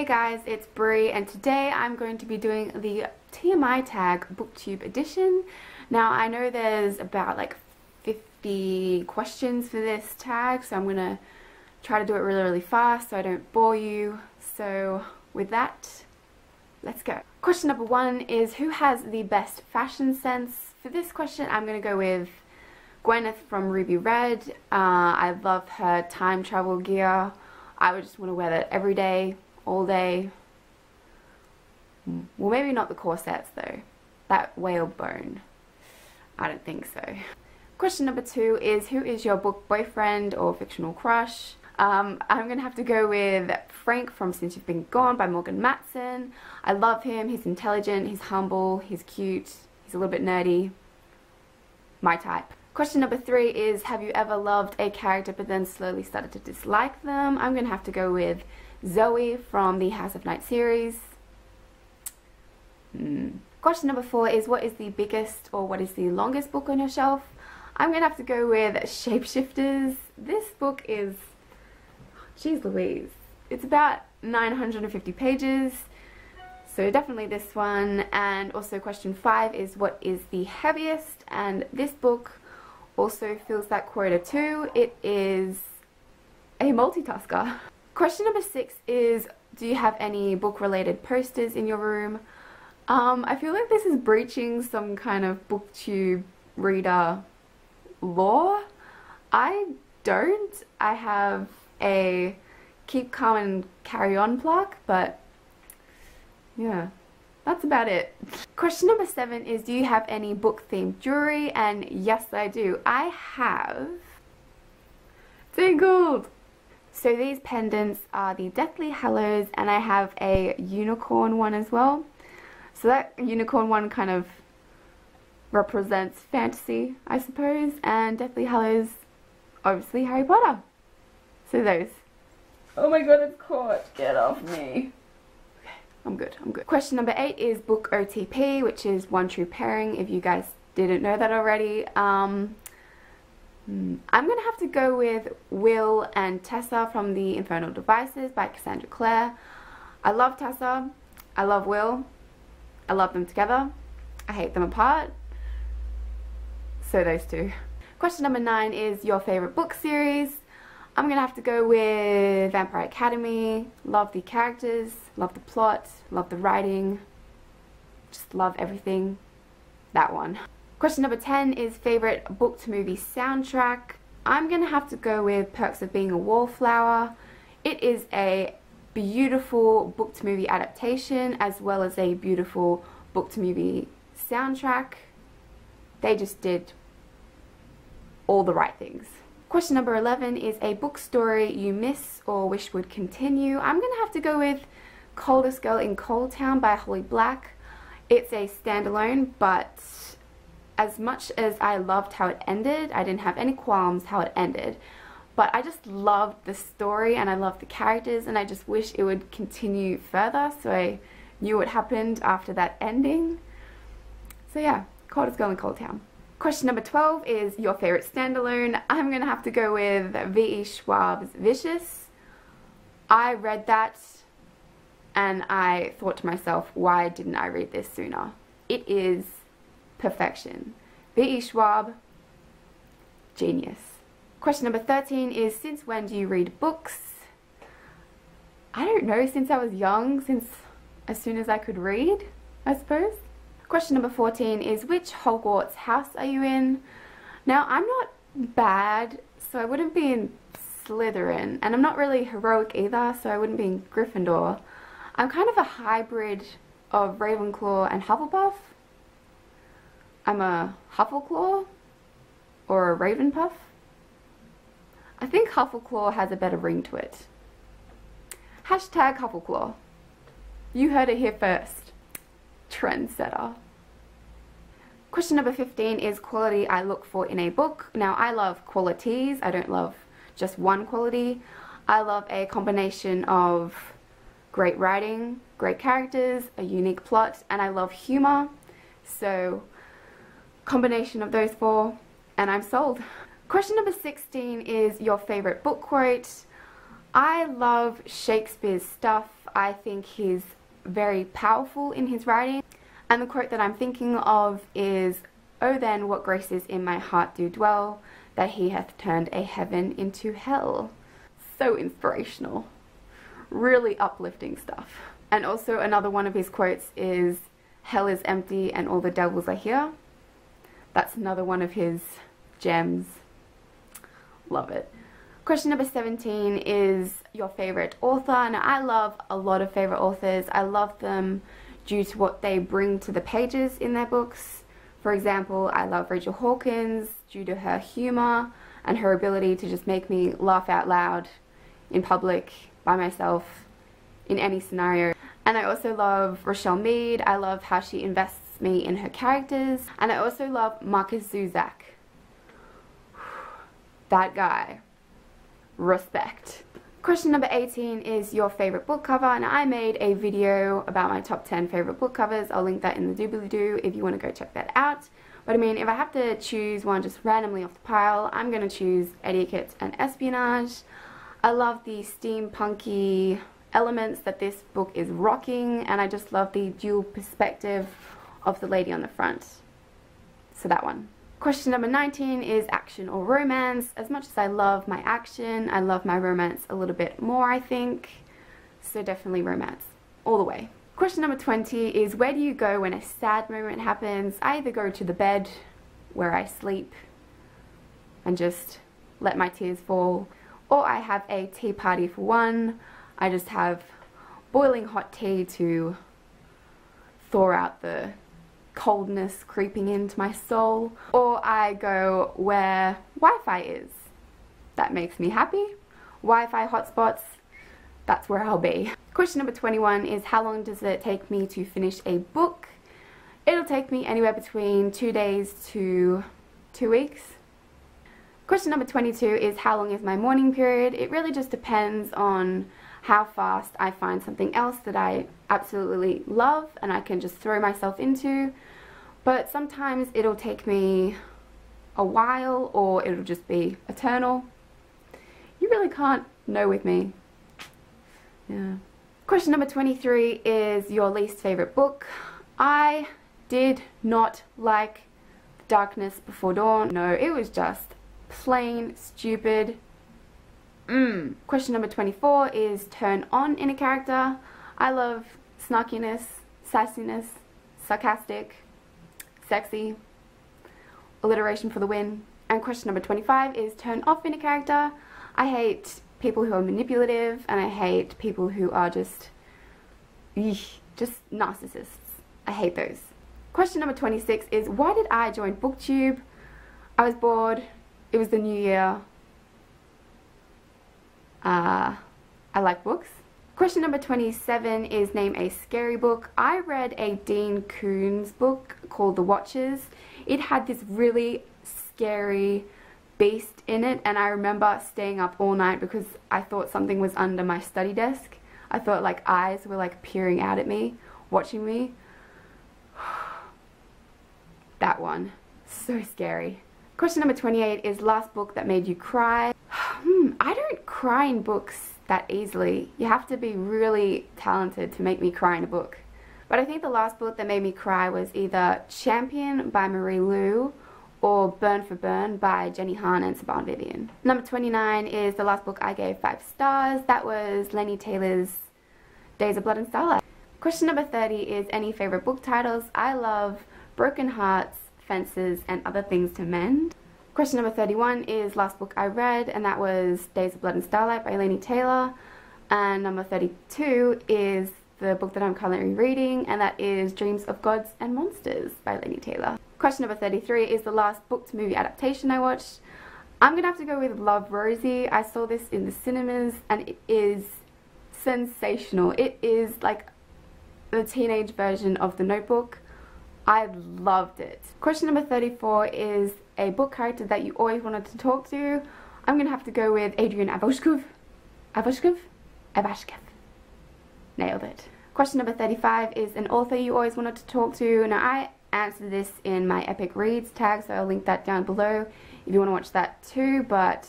Hey guys, it's Bree, and today I'm going to be doing the Tmi Tag Booktube Edition. Now I know there's about like 50 questions for this tag, so I'm going to try to do it really fast so I don't bore you. So with that, let's go. Question number 1 is, who has the best fashion sense? For this question I'm going to go with Gwyneth from Ruby Red. I love her time travel gear. I would just want to wear that every day, all day. Well, maybe not the corsets though. That whale bone. I don't think so. Question number 2 is, who is your book boyfriend or fictional crush? I'm going to have to go with Frank from Since You've Been Gone by Morgan Matson. I love him. He's intelligent, he's humble, he's cute, he's a little bit nerdy. My type. Question number 3 is, have you ever loved a character but then slowly started to dislike them? I'm going to have to go with Zoe from the House of Night series. Question number 4 is, what is the biggest or what is the longest book on your shelf? I'm going to have to go with Shapeshifters. This book is, geez Louise, it's about 950 pages. So definitely this one. And also question 5 is, what is the heaviest? And this book also fills that quota too. It is a multitasker. Question number 6 is, do you have any book related posters in your room? I feel like this is breaching some kind of booktube reader law. I don't. I have a Keep Calm and Carry On plaque, but yeah, that's about it. Question number 7 is, do you have any book themed jewelry? And yes, I do. I have Tangled. So these pendants are the Deathly Hallows, and I have a unicorn one as well. So that unicorn one kind of represents fantasy, I suppose, and Deathly Hallows, obviously Harry Potter. So those. Oh my god, it's caught. Get off me. I'm good. Question number 8 is book OTP, which is One True Pairing, if you guys didn't know that already. I'm gonna have to go with Will and Tessa from the Infernal Devices by Cassandra Clare. I love Tessa, I love Will, I love them together, I hate them apart. So those two. Question number 9 is your favorite book series. I'm gonna have to go with Vampire Academy. Love the characters, love the plot, love the writing, just love everything. That one. Question number 10 is favorite book to movie soundtrack. I'm gonna have to go with Perks of Being a Wallflower. It is a beautiful book to movie adaptation as well as a beautiful book to movie soundtrack. They just did all the right things. Question number 11 is a book story you miss or wish would continue. I'm going to have to go with Coldest Girl in Cold Town by Holly Black. It's a standalone, but as much as I loved how it ended, I didn't have any qualms how it ended. But I just loved the story and I loved the characters, and I just wish it would continue further so I knew what happened after that ending. So yeah, Coldest Girl in Cold Town. Question number 12 is your favorite standalone. I'm going to have to go with V.E. Schwab's Vicious. I read that and I thought to myself, why didn't I read this sooner? It is perfection. V.E. Schwab, genius. Question number 13 is, since when do you read books? I don't know, since I was young, since as soon as I could read, I suppose. Question number 14 is, which Hogwarts house are you in? Now, I'm not bad, so I wouldn't be in Slytherin, and I'm not really heroic either, so I wouldn't be in Gryffindor. I'm kind of a hybrid of Ravenclaw and Hufflepuff. I'm a Huffleclaw or a Ravenpuff. I think Huffleclaw has a better ring to it. Hashtag Huffleclaw. You heard it here first. Trendsetter. Question number 15 is quality I look for in a book. Now, I love qualities. I don't love just one quality. I love a combination of great writing, great characters, a unique plot, and I love humor. So, combination of those 4, and I'm sold. Question number 16 is your favorite book quote. I love Shakespeare's stuff. I think he's very powerful in his writing. And the quote that I'm thinking of is, "Oh then, what graces in my heart do dwell, that he hath turned a heaven into hell." So inspirational. Really uplifting stuff. And also another one of his quotes is, "Hell is empty and all the devils are here." That's another one of his gems. Love it. Question number 17 is your favorite author. Now, I love a lot of favorite authors. I love them due to what they bring to the pages in their books. For example, I love Rachel Hawkins due to her humor and her ability to just make me laugh out loud in public, by myself, in any scenario. And I also love Rochelle Mead. I love how she invests me in her characters. And I also love Marcus Zuzak. That guy. Respect. Question number 18 is your favorite book cover, and I made a video about my top 10 favorite book covers. I'll link that in the doobly-doo if you want to go check that out. But I mean, if I have to choose one just randomly off the pile, I'm going to choose Etiquette and Espionage. I love the steampunky elements that this book is rocking, and I just love the dual perspective of the lady on the front. So that one. Question number 19 is action or romance. As much as I love my action, I love my romance a little bit more, I think. So definitely romance, all the way. Question number 20 is where do you go when a sad moment happens? I either go to the bed where I sleep and just let my tears fall, or I have a tea party for one. I just have boiling hot tea to thaw out the coldness creeping into my soul, or I go where Wi-Fi is. That makes me happy. Wi-Fi hotspots, that's where I'll be. Question number 21 is how long does it take me to finish a book? It'll take me anywhere between 2 days to 2 weeks. Question number 22 is how long is my mourning period? It really just depends on how fast I find something else that I absolutely love and I can just throw myself into. But sometimes it'll take me a while, or it'll just be eternal. You really can't know with me. Yeah. Question number 23 is your least favorite book. I did not like Darkness Before Dawn. No, it was just plain stupid. Question number 24 is turn on in a character. I love snarkiness, sassiness, sarcastic, sexy, alliteration for the win. And question number 25 is turn off in a character. I hate people who are manipulative, and I hate people who are just narcissists. I hate those. Question number 26 is why did I join Booktube? I was bored. It was the new year. I like books. Question number 27 is name a scary book. I read a Dean Koontz book called The Watchers. It had this really scary beast in it, and I remember staying up all night because I thought something was under my study desk. I thought like eyes were like peering out at me, watching me. That one. So scary. Question number 28 is last book that made you cry. I don't cry in books that easily. You have to be really talented to make me cry in a book. But I think the last book that made me cry was either Champion by Marie Lu or Burn for Burn by Jenny Han and Saban Vivian. Number 29 is the last book I gave 5 stars. That was Lenny Taylor's Days of Blood and Starlight. Question number 30 is any favorite book titles. I love Broken Hearts, Fences, and Other Things to Mend. Question number 31 is last book I read, and that was Days of Blood and Starlight by Lenny Taylor. And number 32 is the book that I'm currently reading, and that is Dreams of Gods and Monsters by Lenny Taylor. Question number 33 is the last book to movie adaptation I watched. I'm gonna have to go with Love, Rosie. I saw this in the cinemas and it is sensational. It is like the teenage version of The Notebook. I loved it. Question number 34 is a book character that you always wanted to talk to. I'm gonna have to go with Adrian Ivashkov. Ivashkov? Nailed it. Question number 35 is an author you always wanted to talk to. Now I answered this in my Epic Reads tag, so I'll link that down below if you want to watch that too, but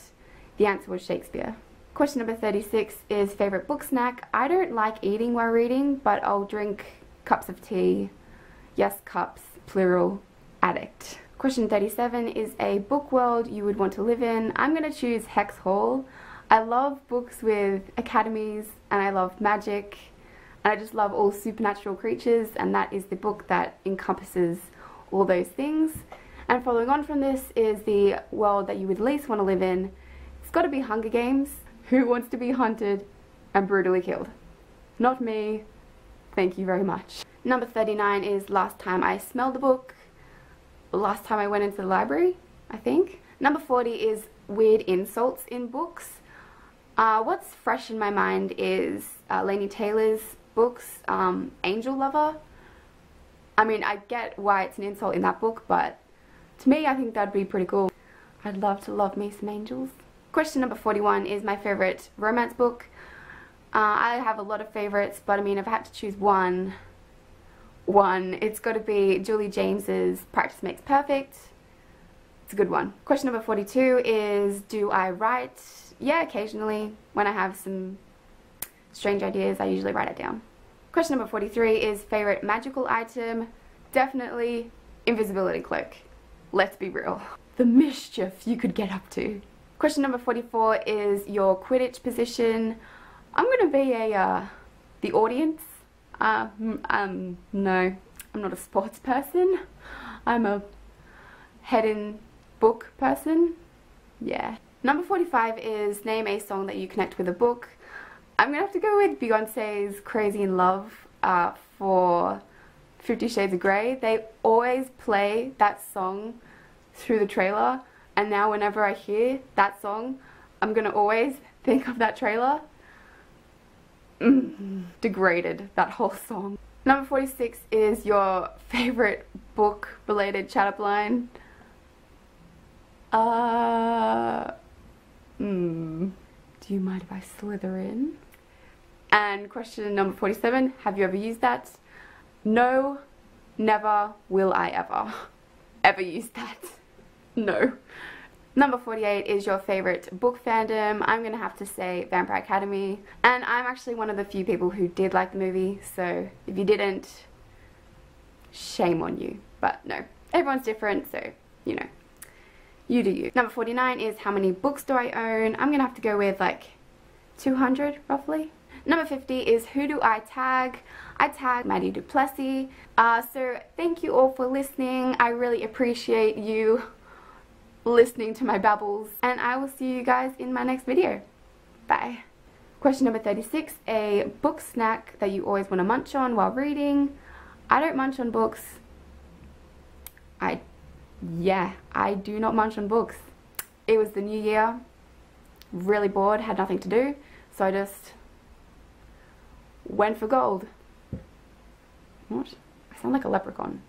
the answer was Shakespeare. Question number 36 is favorite book snack. I don't like eating while reading, but I'll drink cups of tea. Yes, cups, plural, addict. Question 37 is a book world you would want to live in. I'm going to choose Hex Hall. I love books with academies and I love magic and I just love all supernatural creatures, and that is the book that encompasses all those things. And following on from this is the world that you would least want to live in. It's got to be Hunger Games. Who wants to be hunted and brutally killed? Not me. Thank you very much. Number 39 is last time I smelled a book. Last time I went into the library, I think. Number 40 is weird insults in books. What's fresh in my mind is Laini Taylor's books, Angel Lover. I mean, I get why it's an insult in that book, but to me, I think that'd be pretty cool. I'd love to love me some angels. Question number 41 is my favorite romance book. I have a lot of favorites, but I mean, if I had to choose one, it's got to be Julie James's Practice Makes Perfect. It's a good one. Question number 42 is, do I write? Yeah, occasionally. When I have some strange ideas, I usually write it down. Question number 43 is favorite magical item. Definitely invisibility cloak. Let's be real. The mischief you could get up to. Question number 44 is your Quidditch position. I'm gonna be the audience. No, I'm not a sports person. I'm a head in book person. Yeah. Number 45 is name a song that you connect with a book. I'm gonna have to go with Beyonce's Crazy in Love for 50 Shades of Grey. They always play that song through the trailer, and now whenever I hear that song, I'm gonna always think of that trailer. Degraded, that whole song. Number 46 is your favorite book related chat up line. Do you mind if I slither in? And question number 47, have you ever used that? No, never will I ever use that. No. Number 48 is your favorite book fandom. I'm gonna have to say Vampire Academy, and I'm actually one of the few people who did like the movie, so if you didn't, shame on you. But no, everyone's different, so you know, you do you. Number 49 is how many books do I own? I'm gonna have to go with like 200 roughly. Number 50 is who do I tag? I tag Maddie Duplessis. So thank you all for listening. I really appreciate you listening to my babbles, and I will see you guys in my next video. Bye. Question number 36, a book snack that you always want to munch on while reading. I don't munch on books. I do not munch on books. It was the new year, really bored, had nothing to do, so I just went for gold. What? I sound like a leprechaun.